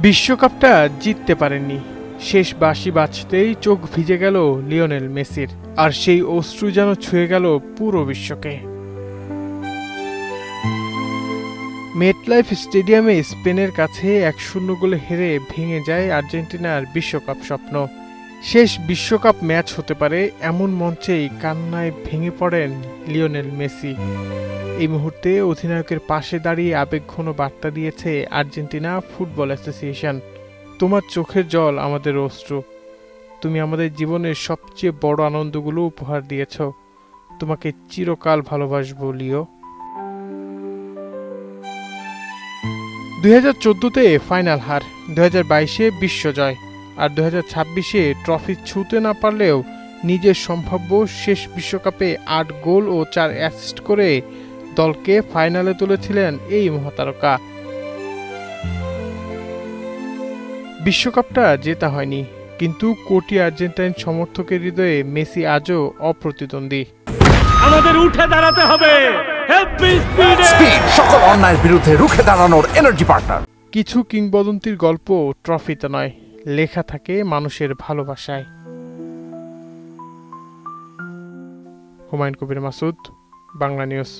বিশ্বকাপটা জিততে পারেননি। শেষ বাঁশি বাজতেই চোখ ভিজে গেল লিওনেল মেসির, আর সেই অশ্রু যেন ছুঁয়ে গেল পুরো বিশ্বকে। মেটলাইফ স্টেডিয়ামে স্পেনের কাছে 1-0 গোলে হেরে ভেঙে যায় আর্জেন্টিনার বিশ্বকাপ স্বপ্ন। শেষ বিশ্বকাপ ম্যাচ হতে পারে এমন মঞ্চেই কান্নায় ভেঙে পড়েন লিওনেল মেসি। এই মুহূর্তে অধিনায়কের পাশে দাঁড়িয়ে আবেগঘন বার্তা দিয়েছে আর্জেন্টিনা ফুটবল অ্যাসোসিয়েশন। তোমার চোখের জল আমাদের অশ্রু, তুমি আমাদের জীবনের সবচেয়ে বড় আনন্দগুলো উপহার দিয়েছ, তোমাকে চিরকাল ভালোবাসবো লিও। 2014-তে ফাইনাল হার, 2022-এ বিশ্বজয়, আর 2026-এ ট্রফি ছুঁতে না পারলেও নিজের সম্ভাব্য শেষ বিশ্বকাপে 8 গোল ও 4 অ্যাসিস্ট করে দলকে ফাইনালে তুলেছিলেন এই মহাতারকা। বিশ্বকাপটা জেতা হয়নি, কিন্তু কোটি আর্জেন্টাইন সমর্থকের হৃদয়ে মেসি আজও অপ্রতিদ্বন্দ্বী। আমাদের উঠে দাঁড়াতে হবে, স্পিড সকল অন্যায়ের বিরুদ্ধে রুখে দাঁড়ানোর এনার্জি পার্টনার। কিছু কিংবদন্তির গল্প ট্রফিতে নয়, লেখা থাকে মানুষের ভালোবাসায়। হুমায়ুন কবির মাসুদ, বাংলা নিউজ।